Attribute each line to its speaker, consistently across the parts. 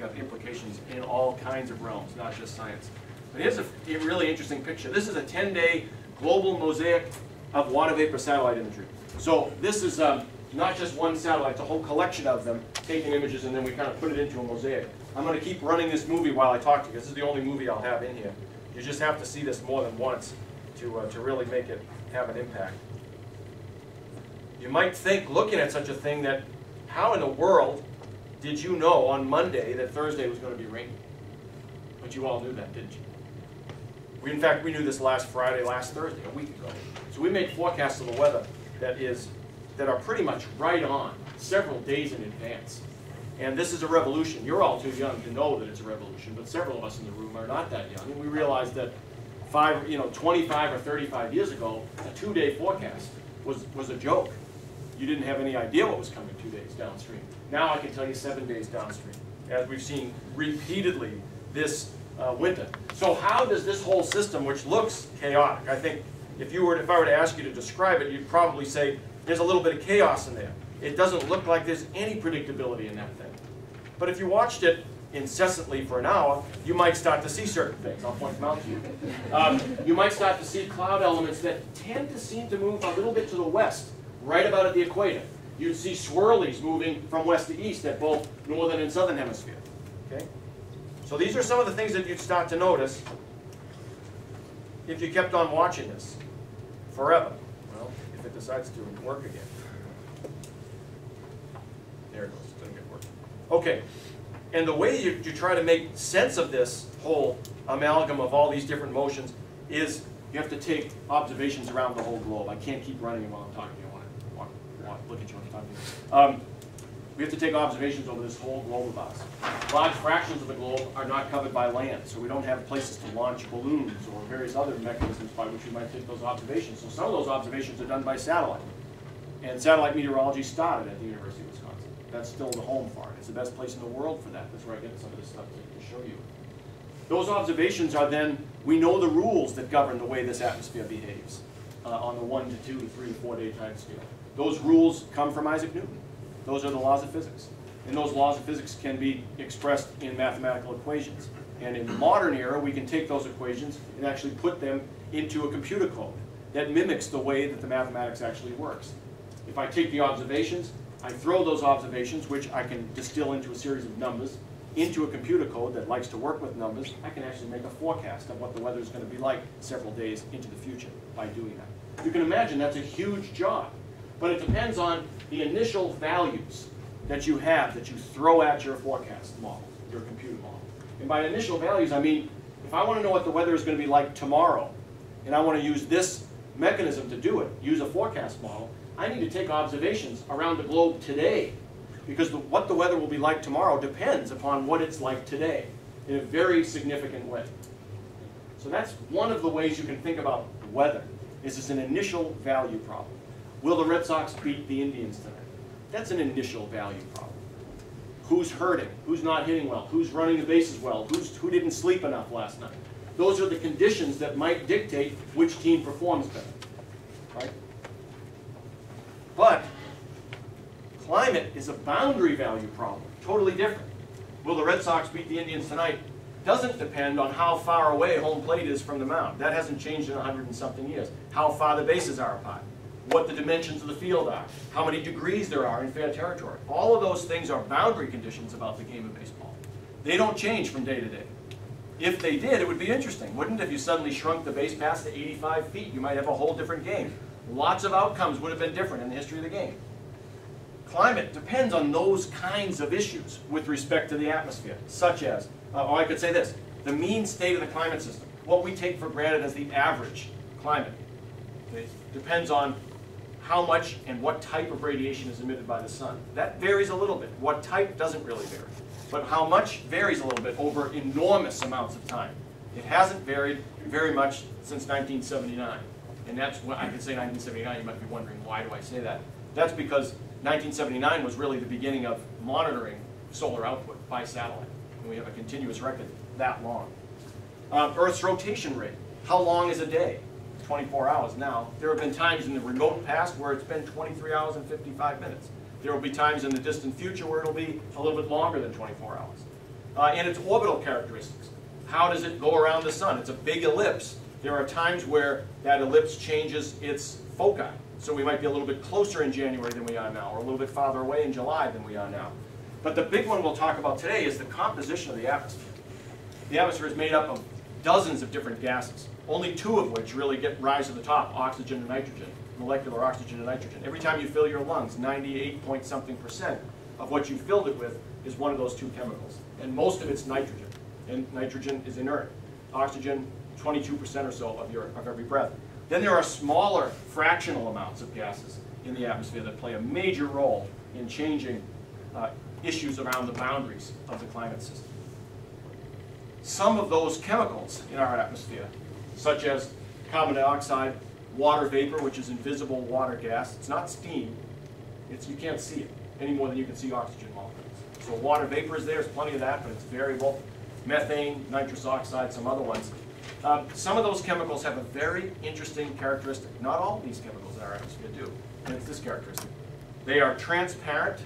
Speaker 1: have implications in all kinds of realms, not just science. But here's a really interesting picture. This is a 10-day global mosaic of water vapor satellite imagery. So this is not just one satellite, it's a whole collection of them taking images, and then we kind of put it into a mosaic. I'm going to keep running this movie while I talk to you. This is the only movie I'll have in here. You just have to see this more than once to really make it have an impact. You might think, looking at such a thing, that how in the world did you know on Monday that Thursday was going to be rainy? But you all knew that, didn't you? In fact, we knew this last Friday, last Thursday, a week ago. So we make forecasts of the weather that are pretty much right on, several days in advance. And this is a revolution. You're all too young to know that it's a revolution, but several of us in the room are not that young. And we realized that 25 or 35 years ago, a 2-day forecast was a joke. You didn't have any idea what was coming 2 days downstream. Now I can tell you 7 days downstream, as we've seen repeatedly this winter. So how does this whole system, which looks chaotic, I think if I were to ask you to describe it, you'd probably say there's a little bit of chaos in there. It doesn't look like there's any predictability in that thing. But if you watched it incessantly for an hour, you might start to see certain things. I'll point them out to you. You might start to see cloud elements that tend to seem to move a little bit to the west, right about at the equator. You'd see swirlies moving from west to east at both northern and southern hemisphere. Okay? So these are some of the things that you'd start to notice if you kept on watching this forever. Well, if it decides to work again. There it goes. It doesn't get working. Okay. And the way you try to make sense of this whole amalgam of all these different motions is you have to take observations around the whole globe. I can't keep running them while I'm talking to you. I want to look at you when I'm talking to you. We have to take observations over this whole globe of ours. Large fractions of the globe are not covered by land, so we don't have places to launch balloons or various other mechanisms by which we might take those observations. So some of those observations are done by satellite. And satellite meteorology started at the University of Wisconsin. That's still the home for it. It's the best place in the world for that. That's where I get some of this stuff to show you. Those observations are then, we know the rules that govern the way this atmosphere behaves on the 1 to 2 to 3 to 4 day time scale. Those rules come from Isaac Newton. Those are the laws of physics. And those laws of physics can be expressed in mathematical equations. And in the modern era, we can take those equations and actually put them into a computer code that mimics the way that the mathematics actually works. If I take the observations, I throw those observations, which I can distill into a series of numbers, into a computer code that likes to work with numbers, I can actually make a forecast of what the weather is going to be like several days into the future by doing that. You can imagine that's a huge job. But it depends on the initial values that you have that you throw at your forecast model, your computer model. And by initial values, I mean, if I want to know what the weather is going to be like tomorrow, and I want to use this mechanism to do it, use a forecast model, I need to take observations around the globe today. Because what the weather will be like tomorrow depends upon what it's like today in a very significant way. So that's one of the ways you can think about weather, is it's an initial value problem. Will the Red Sox beat the Indians tonight? That's an initial value problem. Who's hurting? Who's not hitting well? Who's running the bases well? Who didn't sleep enough last night? Those are the conditions that might dictate which team performs better, right? But climate is a boundary value problem, totally different. Will the Red Sox beat the Indians tonight? Doesn't depend on how far away home plate is from the mound. That hasn't changed in 100 and something years. How far the bases are apart, what the dimensions of the field are, how many degrees there are in fair territory. All of those things are boundary conditions about the game of baseball. They don't change from day to day. If they did, it would be interesting, wouldn't it? If you suddenly shrunk the base pass to 85 feet, you might have a whole different game. Lots of outcomes would have been different in the history of the game. Climate depends on those kinds of issues with respect to the atmosphere, such as, or I could say this, the mean state of the climate system, what we take for granted as the average climate. It depends on how much and what type of radiation is emitted by the sun. That varies a little bit. What type doesn't really vary. But how much varies a little bit over enormous amounts of time. It hasn't varied very much since 1979. And that's what I could say 1979. You might be wondering, why do I say that? That's because 1979 was really the beginning of monitoring solar output by satellite. And we have a continuous record that long. Earth's rotation rate. How long is a day? 24 hours now. There have been times in the remote past where it's been 23 hours and 55 minutes. There will be times in the distant future where it'll be a little bit longer than 24 hours. and its orbital characteristics. How does it go around the sun? It's a big ellipse. There are times where that ellipse changes its foci. So we might be a little bit closer in January than we are now, or a little bit farther away in July than we are now. But the big one we'll talk about today is the composition of the atmosphere. The atmosphere is made up of dozens of different gases, only 2 of which really rise to the top, oxygen and nitrogen, molecular oxygen and nitrogen. Every time you fill your lungs, 98-point-something% of what you filled it with is one of those 2 chemicals. And most of it's nitrogen. And nitrogen is inert. Oxygen, 22% or so of every breath. Then there are smaller fractional amounts of gases in the atmosphere that play a major role in changing issues around the boundaries of the climate system. Some of those chemicals in our atmosphere, such as carbon dioxide, water vapor, which is invisible water gas, it's not steam, you can't see it any more than you can see oxygen molecules. So water vapor is there, there's plenty of that, but it's variable. Methane, nitrous oxide, some other ones. Some of those chemicals have a very interesting characteristic. Not all of these chemicals in our atmosphere do, and it's this characteristic. They are transparent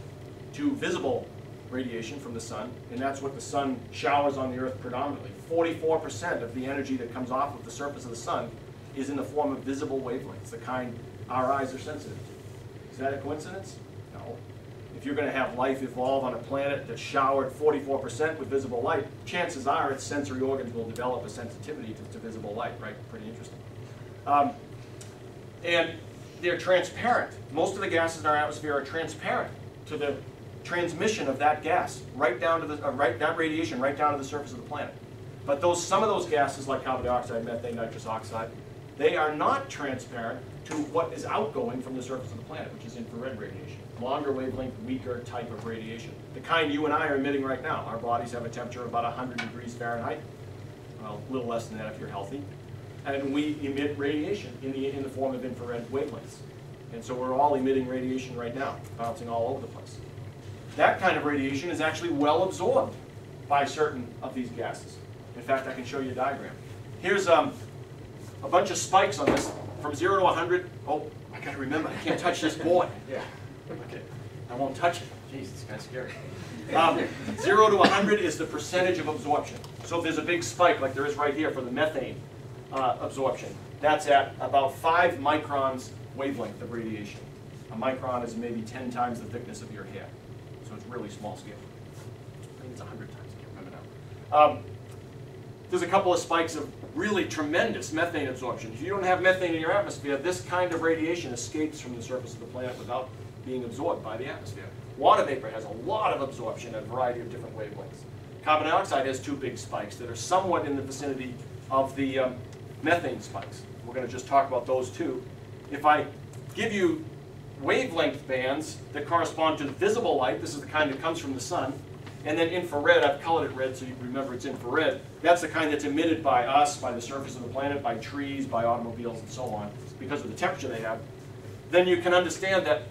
Speaker 1: to visible radiation from the sun, and that's what the sun showers on the earth predominantly. 44% of the energy that comes off of the surface of the sun is in the form of visible wavelengths, the kind our eyes are sensitive to. Is that a coincidence? No. If you're going to have life evolve on a planet that's showered 44% with visible light, chances are its sensory organs will develop a sensitivity to visible light, right? Pretty interesting. And they're transparent. Most of the gases in our atmosphere are transparent to the transmission of that gas, right down to that radiation, right down to the surface of the planet. But some of those gases, like carbon dioxide, methane, nitrous oxide, they are not transparent to what is outgoing from the surface of the planet, which is infrared radiation. Longer wavelength, weaker type of radiation. The kind you and I are emitting right now. Our bodies have a temperature of about 100 degrees Fahrenheit. Well, a little less than that if you're healthy. And we emit radiation in the form of infrared wavelengths. And so we're all emitting radiation right now, bouncing all over the place. That kind of radiation is actually well absorbed by certain of these gases. In fact, I can show you a diagram. Here's a bunch of spikes on this from 0 to 100. Oh, I got to remember, I can't touch this board. Yeah. Okay, I won't touch it. Jeez, it's kind of scary. 0 to 100 is the percentage of absorption. So if there's a big spike, like there is right here for the methane absorption, that's at about 5 microns wavelength of radiation. A micron is maybe 10 times the thickness of your hair. So it's really small scale. I think it's 100 times, I can't remember now. There's a couple of spikes of really tremendous methane absorption. If you don't have methane in your atmosphere, this kind of radiation escapes from the surface of the planet without being absorbed by the atmosphere. Water vapor has a lot of absorption at a variety of different wavelengths. Carbon dioxide has 2 big spikes that are somewhat in the vicinity of the methane spikes. We're going to just talk about those 2. If I give you wavelength bands that correspond to the visible light, this is the kind that comes from the sun, and then infrared, I've colored it red so you remember it's infrared. That's the kind that's emitted by us, by the surface of the planet, by trees, by automobiles, and so on, because of the temperature they have. Then you can understand that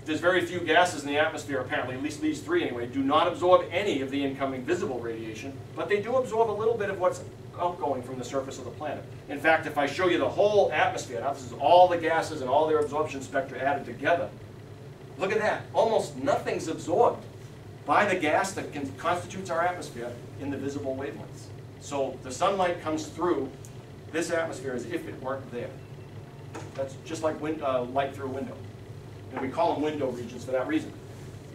Speaker 1: there's very few gases in the atmosphere, apparently, at least these 3 anyway, do not absorb any of the incoming visible radiation, but they do absorb a little bit of what's outgoing from the surface of the planet. In fact, if I show you the whole atmosphere, now this is all the gases and all their absorption spectra added together, look at that. Almost nothing's absorbed by the gas that constitutes our atmosphere in the visible wavelengths. So the sunlight comes through this atmosphere as if it weren't there. That's just like light through a window. And we call them window regions for that reason.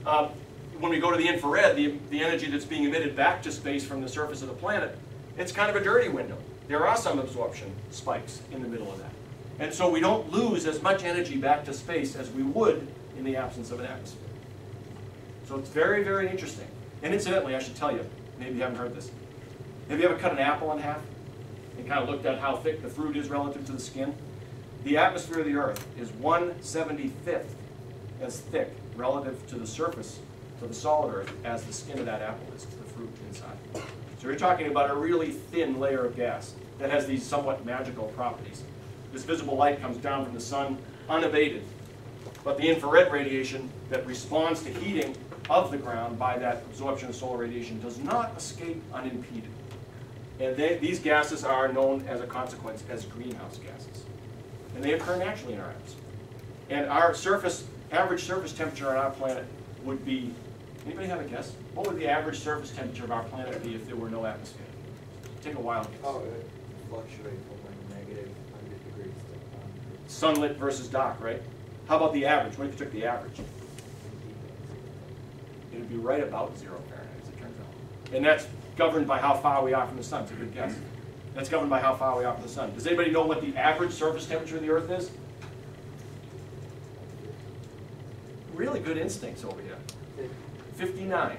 Speaker 1: When we go to the infrared, the energy that's being emitted back to space from the surface of the planet, it's kind of a dirty window. There are some absorption spikes in the middle of that. And so we don't lose as much energy back to space as we would in the absence of an atmosphere. So it's very, very interesting. And incidentally, I should tell you, maybe you haven't heard this. Have you ever cut an apple in half and kind of looked at how thick the fruit is relative to the skin? The atmosphere of the Earth is 1/75th as thick relative to the surface, to the solid Earth, as the skin of that apple is to the fruit inside. So you're talking about a really thin layer of gas that has these somewhat magical properties. This visible light comes down from the sun unabated, but the infrared radiation that responds to heating of the ground by that absorption of solar radiation does not escape unimpeded. And these gases are known as a consequence as greenhouse gases. And they occur naturally in our atmosphere. And our average surface temperature on our planet would be Anybody have a guess? What would the average surface temperature of our planet be if there were no atmosphere? Take a wild guess.
Speaker 2: Oh, it fluctuates from like -100 degrees to 100.
Speaker 1: Sunlit versus dark, right? How about the average? What if you took the average? It would be right about 0 Fahrenheit, as it turns out. And that's governed by how far we are from the sun. It's a good guess. That's governed by how far we are from the sun. Does anybody know what the average surface temperature of the Earth is? Really good instincts over here. 59.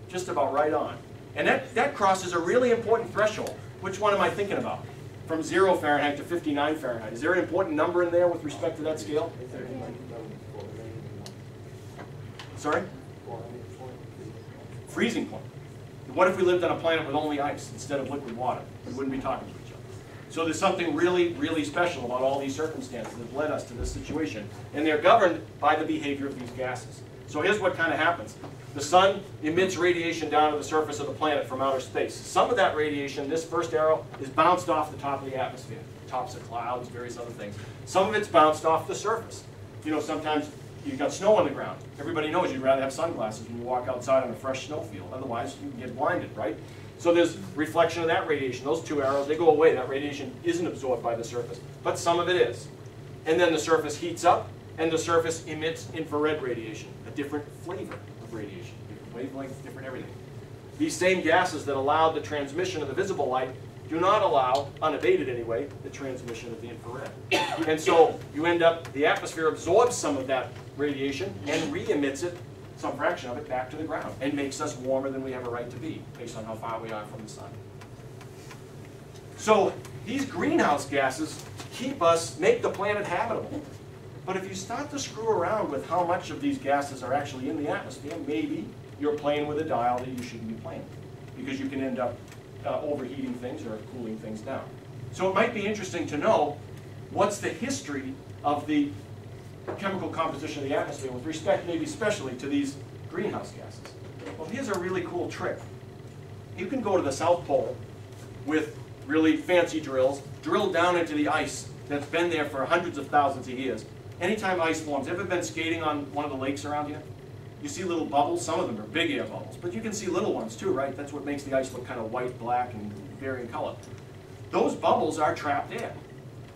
Speaker 1: Just about right on. And that crosses a really important threshold. Which one am I thinking about? From 0 Fahrenheit to 59 Fahrenheit. Is there an important number in there with respect to that scale? Sorry? Freezing point. What if we lived on a planet with only ice instead of liquid water? We wouldn't be talking to each other. So there's something really, really special about all these circumstances that led us to this situation. And they're governed by the behavior of these gases. So here's what kind of happens. The sun emits radiation down to the surface of the planet from outer space. Some of that radiation, this first arrow, is bounced off the top of the atmosphere. Tops of clouds, various other things. Some of it's bounced off the surface. You know, sometimes you've got snow on the ground. Everybody knows you'd rather have sunglasses when you walk outside on a fresh snowfield. Otherwise, you can get blinded, right? So there's reflection of that radiation. Those two arrows, they go away. That radiation isn't absorbed by the surface, but some of it is. And then the surface heats up, and the surface emits infrared radiation, a different flavor of radiation, different wavelength, different everything. These same gases that allowed the transmission of the visible light do not allow, unabated anyway, the transmission of the infrared. And so you end up, the atmosphere absorbs some of that radiation and re-emits it, some fraction of it, back to the ground, and makes us warmer than we have a right to be, based on how far we are from the sun. So these greenhouse gases make the planet habitable. But if you start to screw around with how much of these gases are actually in the atmosphere, maybe you're playing with a dial that you shouldn't be playing with, because you can end up overheating things or cooling things down. So it might be interesting to know what's the history of the chemical composition of the atmosphere with respect maybe especially to these greenhouse gases. Well, here's a really cool trick. You can go to the South Pole with really fancy drills, drill down into the ice that's been there for hundreds of thousands of years. Anytime ice forms, ever been skating on one of the lakes around here? You see little bubbles. Some of them are big air bubbles, but you can see little ones too, right? That's what makes the ice look kind of white, black, and varying color. Those bubbles are trapped air.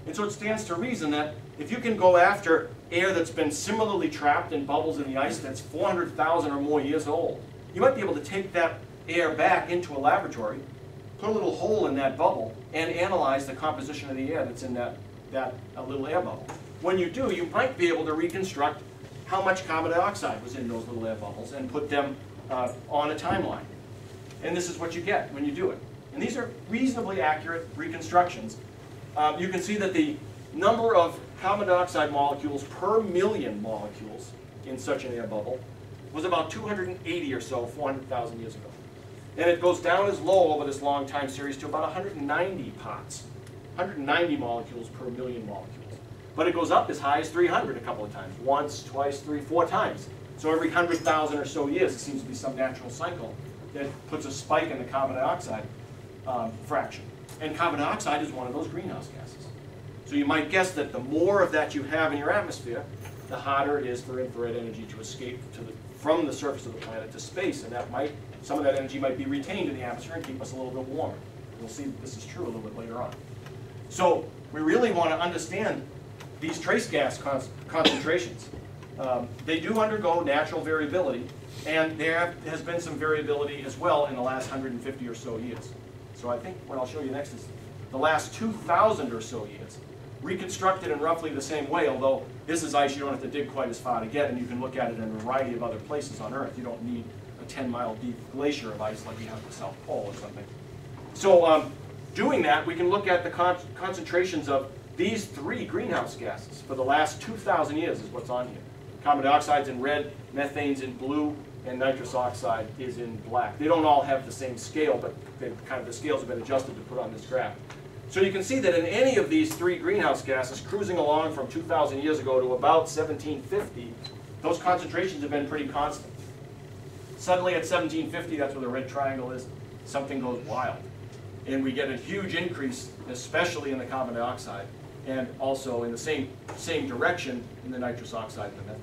Speaker 1: And so it stands to reason that if you can go after air that's been similarly trapped in bubbles in the ice that's 400,000 or more years old, you might be able to take that air back into a laboratory, put a little hole in that bubble, and analyze the composition of the air that's in that little air bubble. When you do, you might be able to reconstruct how much carbon dioxide was in those little air bubbles and put them on a timeline. And this is what you get when you do it. And these are reasonably accurate reconstructions. You can see that the number of carbon dioxide molecules per million molecules in such an air bubble was about 280 or so 400,000 years ago. And it goes down as low over this long time series to about 190 parts, 190 molecules per million molecules. But it goes up as high as 300 a couple of times, once, twice, 3, 4 times. So every 100,000 or so years, it seems to be some natural cycle that puts a spike in the carbon dioxide fraction. And carbon dioxide is one of those greenhouse gases. So you might guess that the more of that you have in your atmosphere, the harder it is for infrared energy to escape from the surface of the planet to space. And some of that energy might be retained in the atmosphere and keep us a little bit warmer. We'll see this is true a little bit later on. So we really want to understand these trace gas concentrations. They do undergo natural variability, and there has been some variability as well in the last 150 or so years. So I think what I'll show you next is the last 2,000 or so years, reconstructed in roughly the same way, although this is ice you don't have to dig quite as far to get, and you can look at it in a variety of other places on Earth. You don't need a 10-mile deep glacier of ice like you have at the South Pole or something. So doing that, we can look at the concentrations of these 3 greenhouse gases for the last 2,000 years is what's on here. Carbon dioxide's in red, methane's in blue, and nitrous oxide is in black. They don't all have the same scale, but the scales have been adjusted to put on this graph. So you can see that in any of these 3 greenhouse gases, cruising along from 2,000 years ago to about 1750, those concentrations have been pretty constant. Suddenly at 1750, that's where the red triangle is, something goes wild. And we get a huge increase, especially in the carbon dioxide, and also in the same direction in the nitrous oxide and the methane.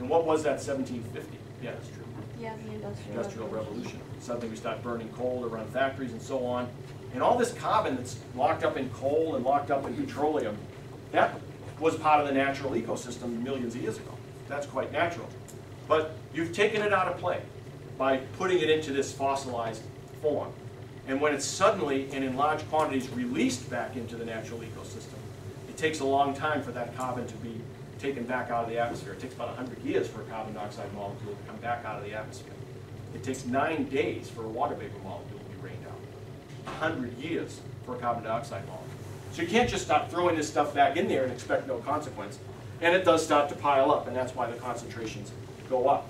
Speaker 1: And what was that 1750? Yeah, that's true.
Speaker 3: Yeah, the
Speaker 1: Industrial Revolution. Suddenly we start burning coal to run factories and so on. And all this carbon that's locked up in coal and locked up in petroleum, that was part of the natural ecosystem millions of years ago. That's quite natural. But you've taken it out of play by putting it into this fossilized form. And when it's suddenly and in large quantities released back into the natural ecosystem, it takes a long time for that carbon to be taken back out of the atmosphere. It takes about 100 years for a carbon dioxide molecule to come back out of the atmosphere. It takes 9 days for a water vapor molecule to be rained out. 100 years for a carbon dioxide molecule. So you can't just stop throwing this stuff back in there and expect no consequence. And it does start to pile up, and that's why the concentrations go up.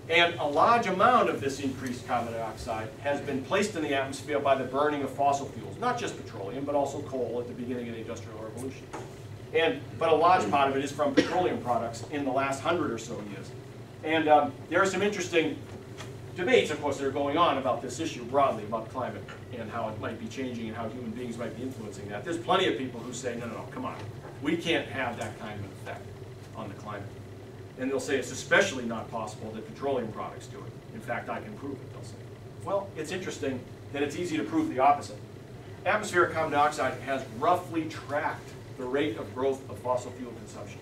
Speaker 1: And a large amount of this increased carbon dioxide has been placed in the atmosphere by the burning of fossil fuels, not just petroleum, but also coal at the beginning of the Industrial Revolution. But a large part of it is from petroleum products in the last 100 or so years. And there are some interesting debates, of course, that are going on about this issue broadly, about climate and how it might be changing and how human beings might be influencing that. There's plenty of people who say, no, no, no, come on. We can't have that kind of effect on the climate. And they'll say it's especially not possible that petroleum products do it. In fact, I can prove it, they'll say. Well, it's interesting that it's easy to prove the opposite. Atmospheric carbon dioxide has roughly tracked the rate of growth of fossil fuel consumption.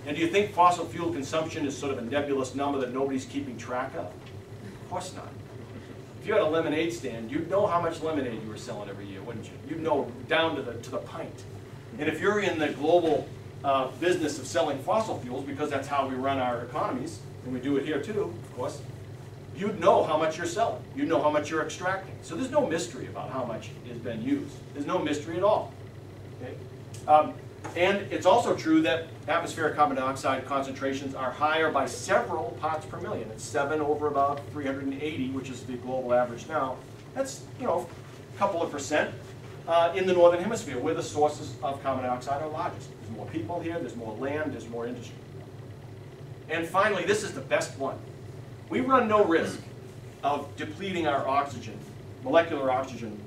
Speaker 1: And do you think fossil fuel consumption is sort of a nebulous number that nobody's keeping track of? Of course not. If you had a lemonade stand, you'd know how much lemonade you were selling every year, wouldn't you? You'd know down to the pint. And if you're in the global business of selling fossil fuels, because that's how we run our economies, and we do it here too, of course, you'd know how much you're selling. You'd know how much you're extracting. So there's no mystery about how much has been used. There's no mystery at all. Okay? And it's also true that atmospheric carbon dioxide concentrations are higher by several parts per million. It's 7 over about 380, which is the global average now. That's, you know, a couple of percent in the northern hemisphere, where the sources of carbon dioxide are largest. There's more people here, there's more land, there's more industry. And finally, this is the best one. We run no risk of depleting our oxygen, molecular oxygen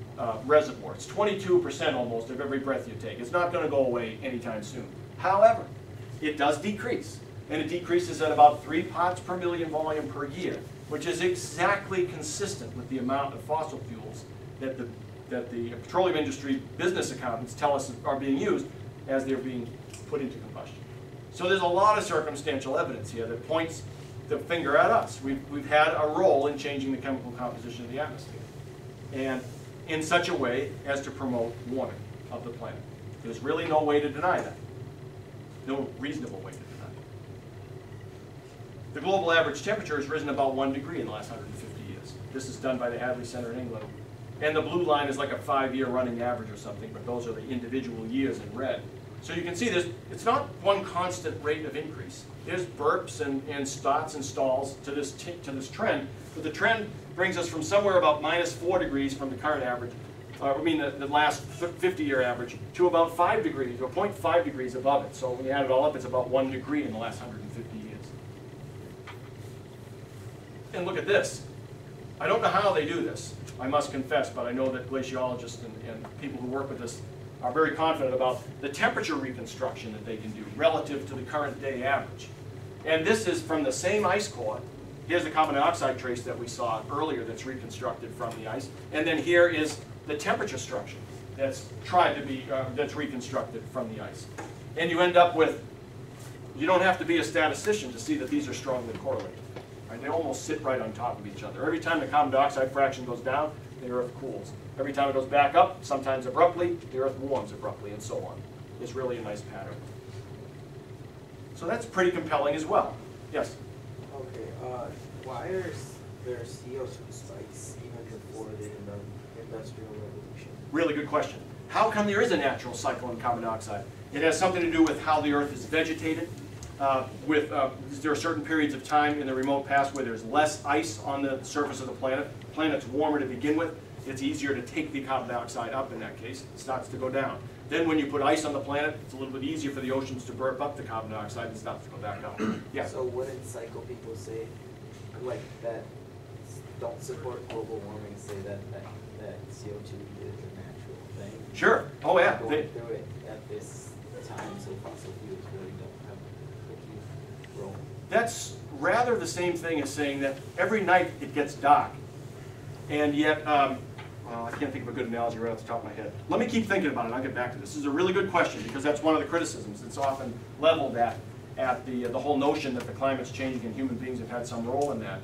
Speaker 1: reservoir. It's 22% almost of every breath you take. It's not going to go away anytime soon. However, it does decrease. And it decreases at about 3 parts per million volume per year, which is exactly consistent with the amount of fossil fuels that the petroleum industry business accountants tell us are being used as they're being put into combustion. So there's a lot of circumstantial evidence here that points the finger at us. We've had a role in changing the chemical composition of the atmosphere, and in such a way as to promote warming of the planet. There's really no way to deny that. No reasonable way to deny it. The global average temperature has risen about 1 degree in the last 150 years. This is done by the Hadley Center in England. And the blue line is like a 5-year running average or something, but those are the individual years in red. So you can see it's not one constant rate of increase. There's burps and starts and stalls to this trend, but the trend brings us from somewhere about -4 degrees from the current average, the last 50-year average, to about 5 degrees, or 0.5 degrees above it. So when you add it all up, it's about 1 degree in the last 150 years. And look at this. I don't know how they do this, I must confess, but I know that glaciologists and people who work with this are very confident about the temperature reconstruction that they can do relative to the current day average. And this is from the same ice core. Here's the carbon dioxide trace that we saw earlier that's reconstructed from the ice. And then here is the temperature structure that's that's reconstructed from the ice. And you end up with, you don't have to be a statistician to see that these are strongly correlated. Right? They almost sit right on top of each other. Every time the carbon dioxide fraction goes down, the Earth cools. Every time it goes back up, sometimes abruptly, the Earth warms abruptly, and so on. It's really a nice pattern. So that's pretty compelling as well. Yes?
Speaker 2: Okay, why are there CO2 spikes even before the Industrial Revolution?
Speaker 1: Really good question. How come there is a natural cycle in carbon dioxide? It has something to do with how the Earth is vegetated. There are certain periods of time in the remote past where there's less ice on the surface of the planet. The planet's warmer to begin with. It's easier to take the carbon dioxide up in that case. It starts to go down. Then when you put ice on the planet, it's a little bit easier for the oceans to burp up the carbon dioxide and starts to go back up. Yeah.
Speaker 2: So wouldn't cycle people say, like, that don't support global warming, say that CO2 is a natural thing?
Speaker 1: Sure. Oh yeah.
Speaker 2: Going through it at this time, so fossil fuels really don't have a key role.
Speaker 1: That's rather the same thing as saying that every night it gets dark. And yet, well, I can't think of a good analogy right off the top of my head. Let me keep thinking about it, I'll get back to this. This is a really good question, because that's one of the criticisms that's often leveled at the whole notion that the climate's changing and human beings have had some role in that.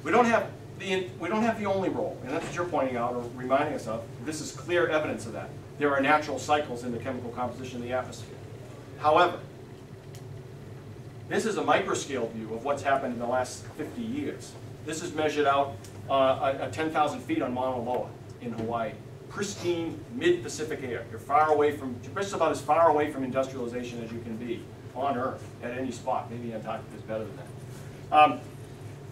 Speaker 1: We don't have the only role, and that's what you're pointing out or reminding us of. This is clear evidence of that. There are natural cycles in the chemical composition of the atmosphere. However, this is a microscale view of what's happened in the last 50 years. This is measured out at 10,000 feet on Mauna Loa in Hawaii. Pristine, mid-Pacific air. You're far away from, just about as far away from industrialization as you can be on Earth at any spot. Maybe Antarctica is better than that.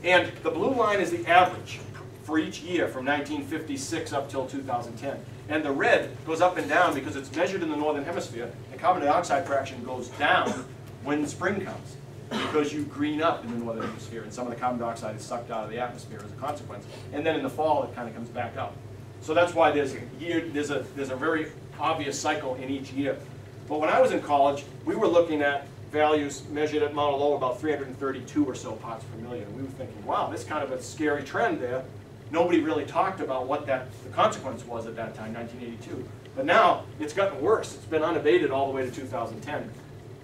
Speaker 1: And the blue line is the average for each year from 1956 up till 2010. And the red goes up and down because it's measured in the northern hemisphere. The carbon dioxide fraction goes down when spring comes, because you green up in the northern hemisphere and some of the carbon dioxide is sucked out of the atmosphere as a consequence. And then in the fall it kind of comes back up. So that's why there's a very obvious cycle in each year. But when I was in college, we were looking at values measured at Mauna Loa about 332 or so parts per million. And we were thinking, wow, this kind of a scary trend there. Nobody really talked about what the consequence was at that time, 1982. But now it's gotten worse. It's been unabated all the way to 2010.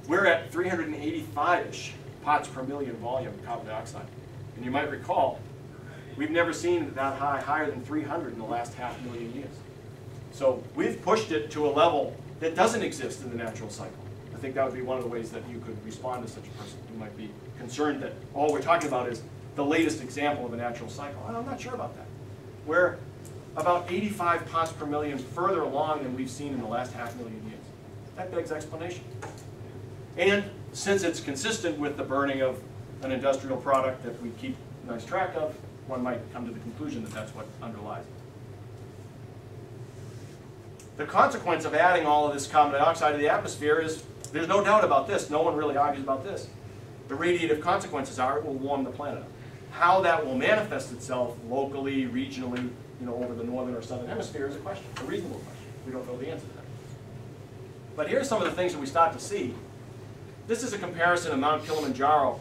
Speaker 1: We're at 385-ish parts per million volume of carbon dioxide. And you might recall, we've never seen that higher than 300 in the last 500,000 years. So we've pushed it to a level that doesn't exist in the natural cycle. I think that would be one of the ways that you could respond to such a person who might be concerned that all we're talking about is the latest example of a natural cycle. I'm not sure about that. We're about 85 parts per million further along than we've seen in the last 500,000 years. That begs explanation. And since it's consistent with the burning of an industrial product that we keep nice track of, one might come to the conclusion that that's what underlies it. The consequence of adding all of this carbon dioxide to the atmosphere is, there's no doubt about this, no one really argues about this. The radiative consequences are it will warm the planet up. How that will manifest itself locally, regionally, over the northern or southern hemisphere is a question, a reasonable question. We don't know the answer to that. But here's some of the things that we start to see. This is a comparison of Mount Kilimanjaro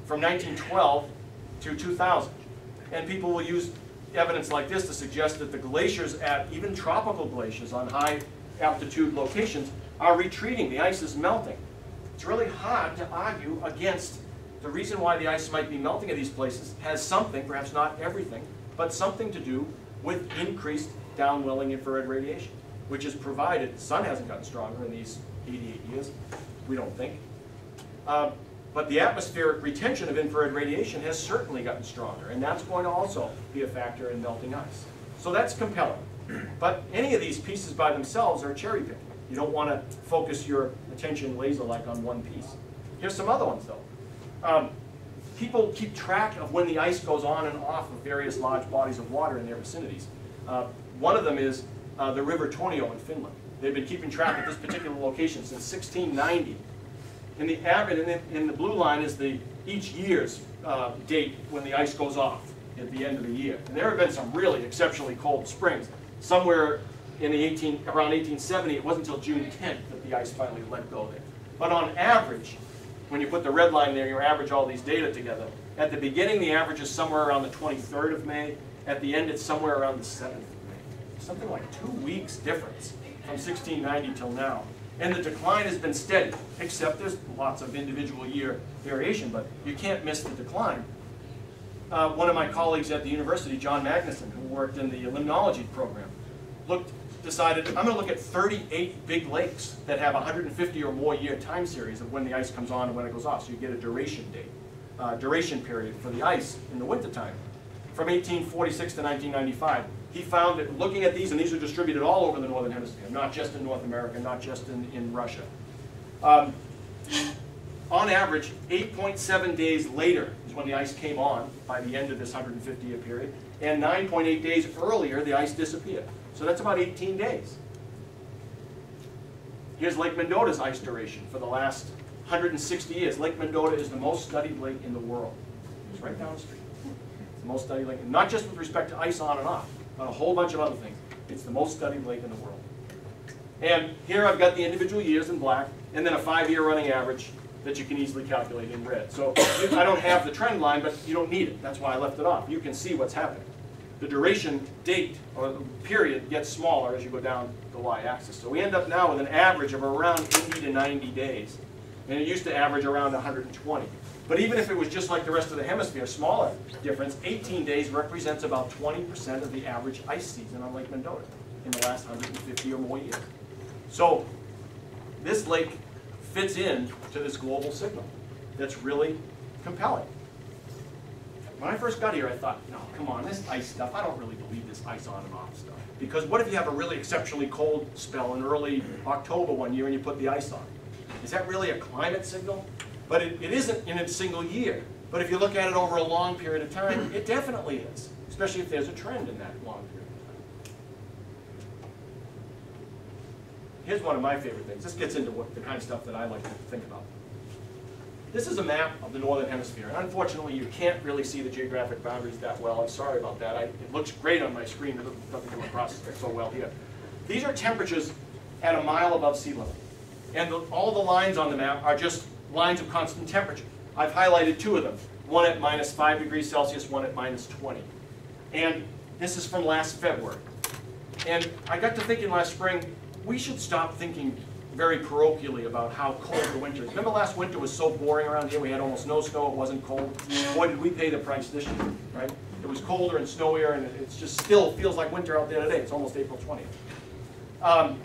Speaker 1: from 1912 to 2000. And people will use evidence like this to suggest that the glaciers at even tropical glaciers on high altitude locations are retreating. The ice is melting. It's really hard to argue against the reason why the ice might be melting at these places has something, perhaps not everything, but something to do with increased downwelling infrared radiation, which is provided. The sun hasn't gotten stronger in these 88 years, we don't think. But the atmospheric retention of infrared radiation has certainly gotten stronger, and that's going to also be a factor in melting ice. So that's compelling. But any of these pieces by themselves are cherry picking. You don't want to focus your attention laser-like on one piece. Here's some other ones, though. People keep track of when the ice goes on and off of various large bodies of water in their vicinities. One of them is the River Tornio in Finland. They've been keeping track of this particular location since 1690. And the average, in the blue line is each year's date when the ice goes off at the end of the year. And there have been some really exceptionally cold springs. Somewhere in around 1870, it wasn't until June 10th that the ice finally let go there. But on average, when you put the red line there, you average all these data together. At the beginning, the average is somewhere around the 23rd of May. At the end, it's somewhere around the 7th of May. Something like 2 weeks difference from 1690 till now. And the decline has been steady, except there's lots of individual year variation, but you can't miss the decline. One of my colleagues at the university, John Magnuson, who worked in the limnology program, decided, I'm going to look at 38 big lakes that have 150 or more year time series of when the ice comes on and when it goes off. So you get a duration period for the ice in the wintertime. From 1846 to 1995, he found that looking at these, and these are distributed all over the northern hemisphere, not just in North America, not just in Russia. On average, 8.7 days later is when the ice came on by the end of this 150-year period, and 9.8 days earlier, the ice disappeared. So that's about 18 days. Here's Lake Mendota's ice duration for the last 160 years. Lake Mendota is the most studied lake in the world. It's right down the street. It's the most studied lake, not just with respect to ice on and off, but a whole bunch of other things. It's the most studied lake in the world. And here I've got the individual years in black, and then a 5-year running average that you can easily calculate in red. So I don't have the trend line, but you don't need it. That's why I left it off. You can see what's happening. The duration date or the period gets smaller as you go down the y-axis. So we end up now with an average of around 80 to 90 days. And it used to average around 120. But even if it was just like the rest of the hemisphere, smaller difference, 18 days represents about 20% of the average ice season on Lake Mendota in the last 150 or more years. So this lake fits in to this global signal that's really compelling. When I first got here, I thought, no, come on, this ice stuff, I don't really believe this ice on and off stuff. Because what if you have a really exceptionally cold spell in early October one year and you put the ice on? Is that really a climate signal? But it isn't in a single year. But if you look at it over a long period of time, it definitely is, especially if there's a trend in that long period of time. Here's one of my favorite things. This gets into the kind of stuff that I like to think about. This is a map of the northern hemisphere. And unfortunately, you can't really see the geographic boundaries that well. I'm sorry about that. It looks great on my screen. It doesn't come across so well here. These are temperatures at a mile above sea level. And all the lines on the map are just lines of constant temperature. I've highlighted two of them. One at minus 5 degrees Celsius, one at minus 20. And this is from last February. And I got to thinking last spring, we should stop thinking very parochially about how cold the winter is. Remember last winter was so boring around here, we had almost no snow, it wasn't cold. Boy, did we pay the price this year, right? It was colder and snowier, and it just still feels like winter out there today. It's almost April 20th.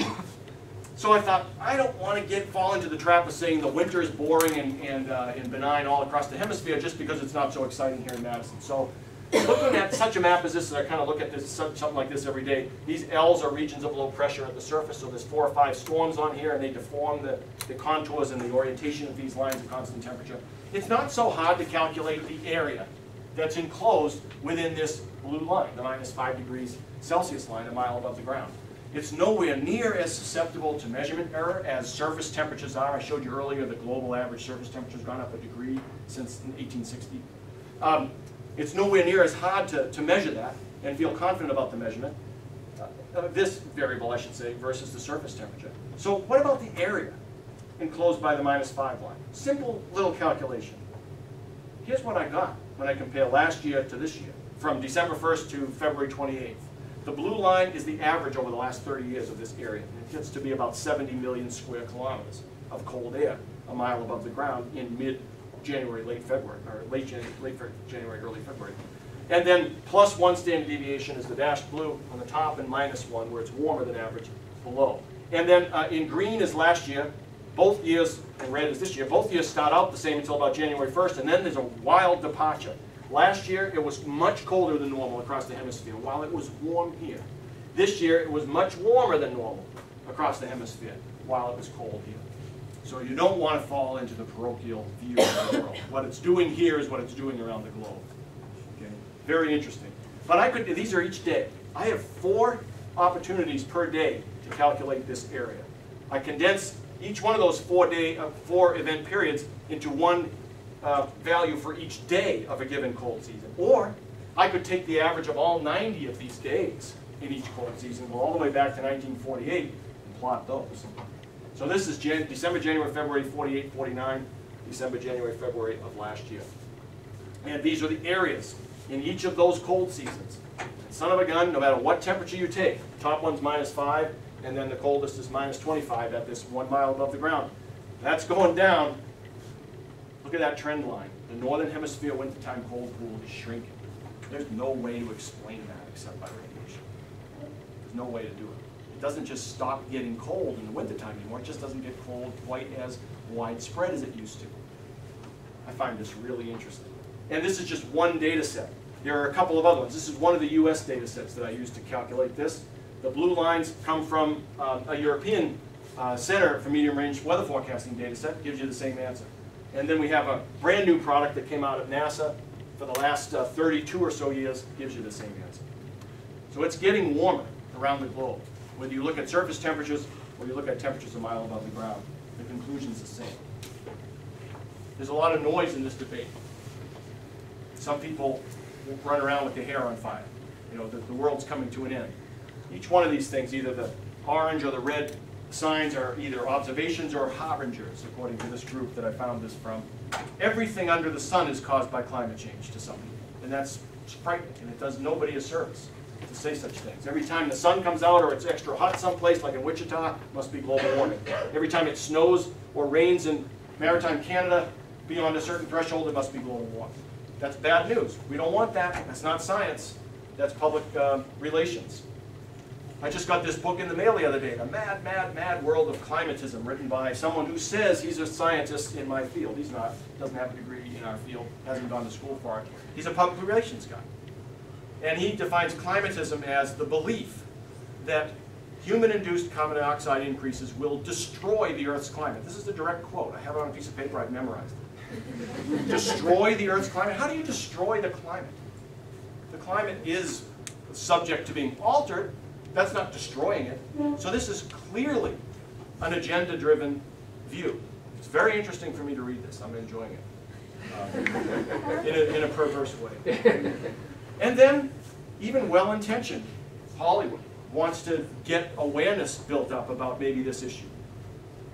Speaker 1: So I thought, I don't want to fall into the trap of saying the winter is boring and benign all across the hemisphere just because it's not so exciting here in Madison. So looking at such a map as this, I kind of look at this, something like this every day. These L's are regions of low pressure at the surface, so there's 4 or 5 storms on here, and they deform the contours and the orientation of these lines of constant temperature. It's not so hard to calculate the area that's enclosed within this blue line, the minus 5 degrees Celsius line, a mile above the ground. It's nowhere near as susceptible to measurement error as surface temperatures are. I showed you earlier the global average surface temperature has gone up a degree since 1860. It's nowhere near as hard to measure that and feel confident about the measurement, this variable I should say, versus the surface temperature. So what about the area enclosed by the minus 5 line? Simple little calculation. Here's what I got when I compare last year to this year, from December 1st to February 28th. The blue line is the average over the last 30 years of this area. It gets to be about 70 million square kilometers of cold air a mile above the ground in mid-January, late February, or late January, early February. And then plus 1 standard deviation is the dashed blue on the top, and minus 1 where it's warmer than average below. And then in green is last year, both years, and red is this year. Both years start out the same until about January 1st, and then there's a wild departure. Last year, it was much colder than normal across the hemisphere, while it was warm here. This year, it was much warmer than normal across the hemisphere, while it was cold here. So you don't want to fall into the parochial view of the world. What it's doing here is what it's doing around the globe. Okay? Very interesting. But these are each day. I have 4 opportunities per day to calculate this area. I condense each one of those 4 event periods into one value for each day of a given cold season. Or I could take the average of all 90 of these days in each cold season, go all the way back to 1948 and plot those. So this is December, January, February, 48, 49, December, January, February of last year. And these are the areas in each of those cold seasons. And son of a gun, no matter what temperature you take, the top one's minus 5, and then the coldest is minus 25 at this 1 mile above the ground. That's going down. Look at that trend line. The northern hemisphere wintertime cold pool is shrinking. There's no way to explain that except by radiation. There's no way to do it. It doesn't just stop getting cold in the wintertime anymore. It just doesn't get cold quite as widespread as it used to. I find this really interesting. And this is just one data set. There are a couple of other ones. This is one of the US data sets that I used to calculate this. The blue lines come from a European Center for Medium Range Weather Forecasting data set. Gives you the same answer. And then we have a brand new product that came out of NASA for the last 32 or so years, gives you the same answer. So it's getting warmer around the globe. Whether you look at surface temperatures or you look at temperatures a mile above the ground, the conclusion's the same. There's a lot of noise in this debate. Some people run around with their hair on fire. You know, the world's coming to an end. Each one of these things, either the orange or the red signs are either observations or harbingers, according to this group that I found this from. Everything under the sun is caused by climate change to some people, and that's frightening, and it does nobody a service to say such things. Every time the sun comes out or it's extra hot someplace, like in Wichita, must be global warming. Every time it snows or rains in maritime Canada beyond a certain threshold, it must be global warming. That's bad news. We don't want that. That's not science. That's public relations. I just got this book in the mail the other day, The Mad, Mad, Mad World of Climatism, written by someone who says he's a scientist in my field. He's not. Doesn't have a degree in our field. Hasn't gone to school for it. He's a public relations guy. And he defines climatism as the belief that human-induced carbon dioxide increases will destroy the Earth's climate. This is the direct quote. I have it on a piece of paper. I've memorized it. Destroy the Earth's climate? How do you destroy the climate? The climate is subject to being altered. That's not destroying it. So this is clearly an agenda-driven view. It's very interesting for me to read this. I'm enjoying it in a perverse way. And then, even well-intentioned Hollywood wants to get awareness built up about maybe this issue.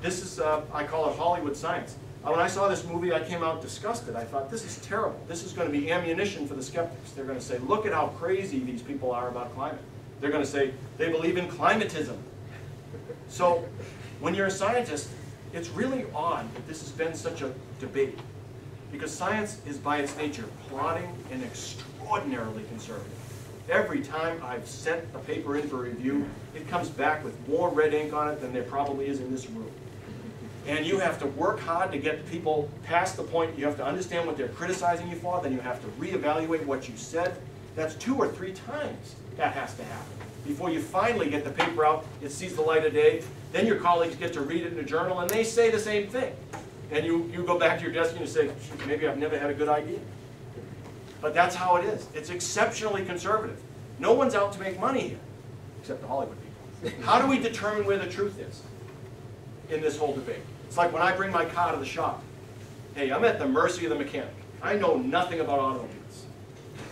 Speaker 1: This is, I call it Hollywood science. When I saw this movie, I came out disgusted. I thought, this is terrible. This is going to be ammunition for the skeptics. They're going to say, look at how crazy these people are about climate. They're going to say, they believe in climatism. So, when you're a scientist, it's really odd that this has been such a debate. Because science is, by its nature, plotting and extraordinarily conservative. Every time I've sent a paper in for review, it comes back with more red ink on it than there probably is in this room. And you have to work hard to get people past the point. You have to understand what they're criticizing you for. Then you have to reevaluate what you said. That's 2 or 3 times that has to happen before you finally get the paper out, it sees the light of day. Then your colleagues get to read it in a journal, and they say the same thing. And you go back to your desk and you say, maybe I've never had a good idea. But that's how it is. It's exceptionally conservative. No one's out to make money here, except the Hollywood people. How do we determine where the truth is in this whole debate? It's like when I bring my car to the shop. Hey, I'm at the mercy of the mechanic. I know nothing about automobiles.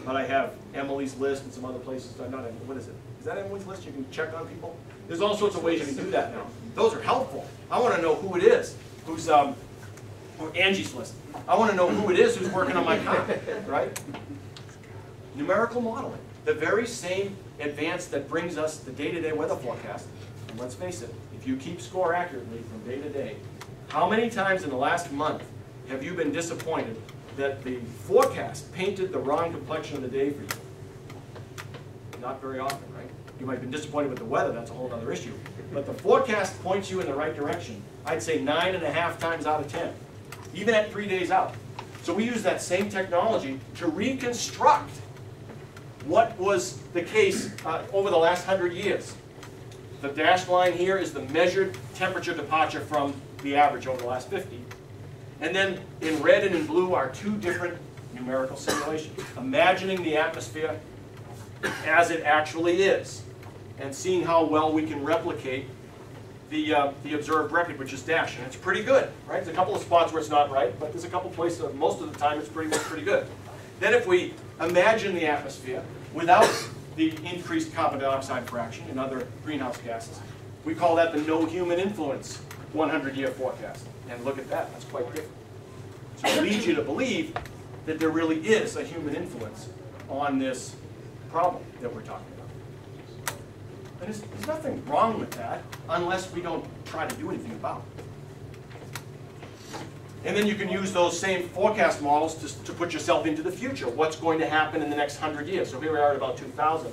Speaker 1: But I have Emily's List and some other places. Not Emily, what is it? Is that Emily's List? You can check on people? There's all sorts of ways you can do that now. Those are helpful. I want to know who it is who's, or Angie's List. I want to know who it is who's working on my car, right? Numerical modeling. The very same advance that brings us the day-to-day weather forecast. And let's face it, if you keep score accurately from day to day, how many times in the last month have you been disappointed that the forecast painted the wrong complexion of the day for you? Not very often, right? You might have been disappointed with the weather, that's a whole other issue. But the forecast points you in the right direction. I'd say 9.5 times out of 10, even at 3 days out. So we use that same technology to reconstruct what was the case over the last 100 years. The dashed line here is the measured temperature departure from the average over the last 50. And then in red and in blue are 2 different numerical simulations. Imagining the atmosphere as it actually is, and seeing how well we can replicate the observed record, which is dashed. And it's pretty good, right? There's a couple of spots where it's not right, but there's a couple places, most of the time, it's pretty much pretty good. Then if we imagine the atmosphere without the increased carbon dioxide fraction and other greenhouse gases, we call that the no human influence 100-year forecast. And look at that, that's quite different. So it leads you to believe that there really is a human influence on this problem that we're talking about. And there's nothing wrong with that unless we don't try to do anything about it. And then you can use those same forecast models to put yourself into the future. What's going to happen in the next 100 years? So here we are at about 2000,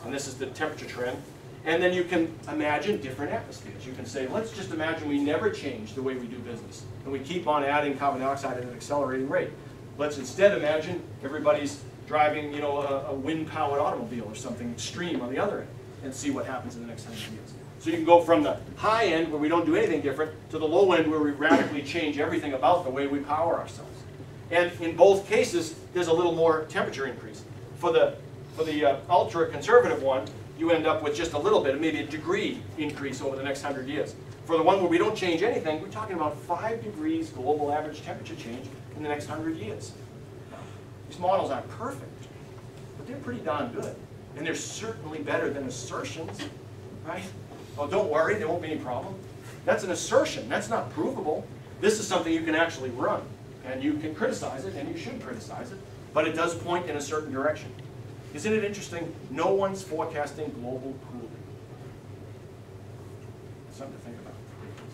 Speaker 1: and this is the temperature trend. And then you can imagine different atmospheres. You can say, let's just imagine we never change the way we do business, and we keep on adding carbon dioxide at an accelerating rate. Let's instead imagine everybody's driving, a wind-powered automobile or something extreme on the other end, and see what happens in the next 100 years. So you can go from the high end, where we don't do anything different, to the low end, where we radically change everything about the way we power ourselves. And in both cases, there's a little more temperature increase. For the ultra-conservative one, you end up with just a little bit, maybe a degree increase over the next 100 years. For the one where we don't change anything, we're talking about 5 degrees global average temperature change in the next 100 years. These models aren't perfect, but they're pretty darn good. And they're certainly better than assertions, right? Oh, don't worry, there won't be any problem. That's an assertion. That's not provable. This is something you can actually run. And you can criticize it, and you should criticize it. But it does point in a certain direction. Isn't it interesting? No one's forecasting global cooling. Something to think about.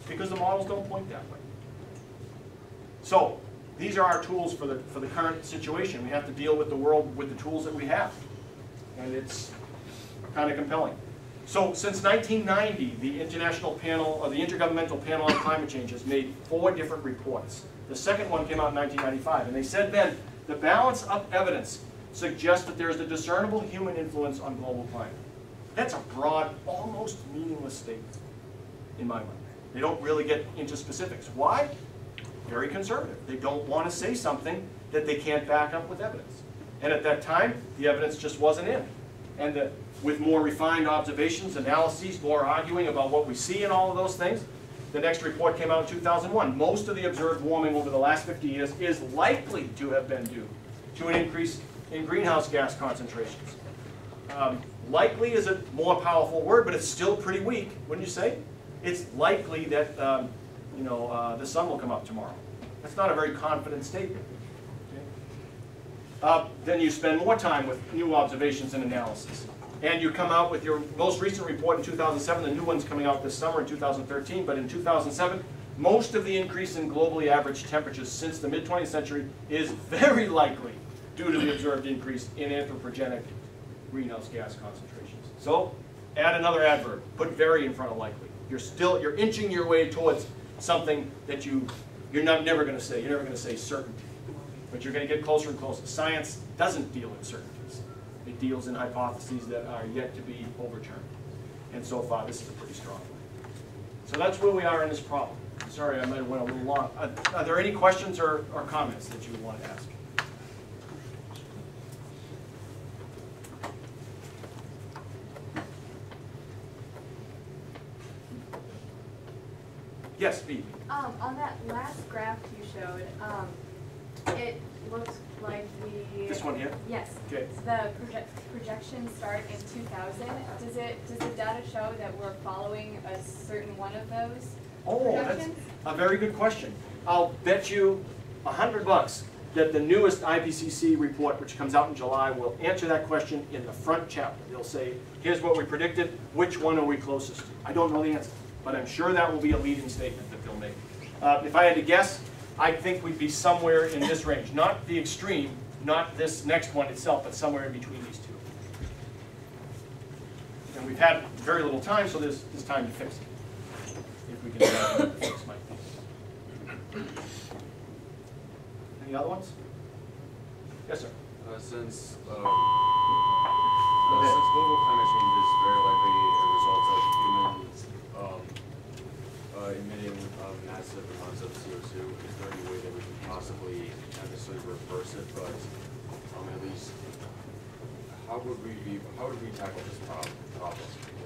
Speaker 1: Because the models don't point that way. So, these are our tools for the current situation. We have to deal with the world with the tools that we have. And it's kind of compelling. So, since 1990, the International Panel, or the Intergovernmental Panel on Climate Change has made 4 different reports. The second one came out in 1995, and they said then, the balance of evidence suggests that there is a discernible human influence on global climate. That's a broad, almost meaningless statement, in my mind. They don't really get into specifics. Why? Very conservative. They don't want to say something that they can't back up with evidence. And at that time, the evidence just wasn't in. And with more refined observations, analyses, more arguing about what we see in all of those things, the next report came out in 2001. Most of the observed warming over the last 50 years is likely to have been due to an increase in greenhouse gas concentrations. Likely is a more powerful word, but it's still pretty weak, wouldn't you say? It's likely that the sun will come up tomorrow. That's not a very confident statement. Okay? Then you spend more time with new observations and analysis. And you come out with your most recent report in 2007. The new one's coming out this summer in 2013. But in 2007, most of the increase in globally average temperatures since the mid-20th century is very likely due to the observed increase in anthropogenic greenhouse gas concentrations. So add another adverb. Put very in front of likely. You're inching your way towards something that you're never going to say. You're never going to say certainty. But you're going to get closer and closer. Science doesn't deal in certainties. It deals in hypotheses that are yet to be overturned. And so far, this is a pretty strong one. So that's where we are in this problem. Sorry, I might have went a little long. Are there any questions or comments that you want to ask? Yes, Pete.
Speaker 3: On that last graph you showed, it looks like
Speaker 1: This one here?
Speaker 3: Yes.
Speaker 1: Okay.
Speaker 3: So the projections start in 2000. Does the data show that we're following a certain one of those projections?
Speaker 1: That's a very good question. I'll bet you $100 that the newest IPCC report, which comes out in July, will answer that question in the front chapter. They'll say, here's what we predicted, which one are we closest to? I don't know the answer, but I'm sure that will be a leading statement that they'll make. If I had to guess, I think we'd be somewhere in this range. Not the extreme, not this next one itself, but somewhere in between these two. And we've had very little time, so there's time to fix it. If we can fix my thing. Any other ones? Yes, sir.
Speaker 4: Since global climate change is very likely a result of humans emitting massive amounts of CO2, is there any way that we can possibly not necessarily reverse it, but at least how would we tackle this problem?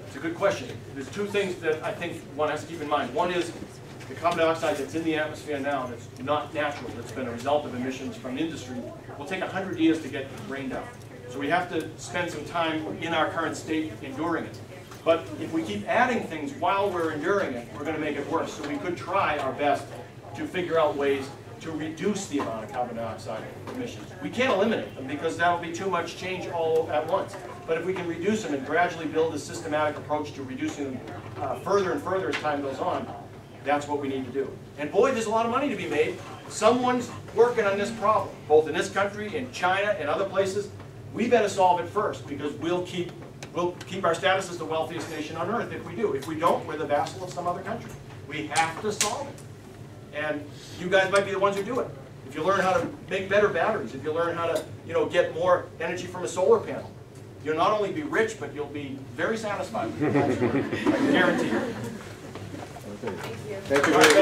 Speaker 1: It's a good question. There's two things that I think one has to keep in mind. One is the carbon dioxide that's in the atmosphere now that's not natural, that's been a result of emissions from industry, will take 100 years to get rained out. So we have to spend some time in our current state enduring it. But if we keep adding things while we're enduring it, we're going to make it worse. So we could try our best to figure out ways to reduce the amount of carbon dioxide emissions. We can't eliminate them because that will be too much change all at once. But if we can reduce them and gradually build a systematic approach to reducing them further and further as time goes on, that's what we need to do. And boy, there's a lot of money to be made. Someone's working on this problem, both in this country, in China, and other places. We better solve it first because we'll keep our status as the wealthiest nation on earth if we do. If we don't, we're the vassal of some other country. We have to solve it. And you guys might be the ones who do it. If you learn how to make better batteries, if you learn how to get more energy from a solar panel, you'll not only be rich, but you'll be very satisfied with it. I can guarantee you.
Speaker 5: Thank you very much.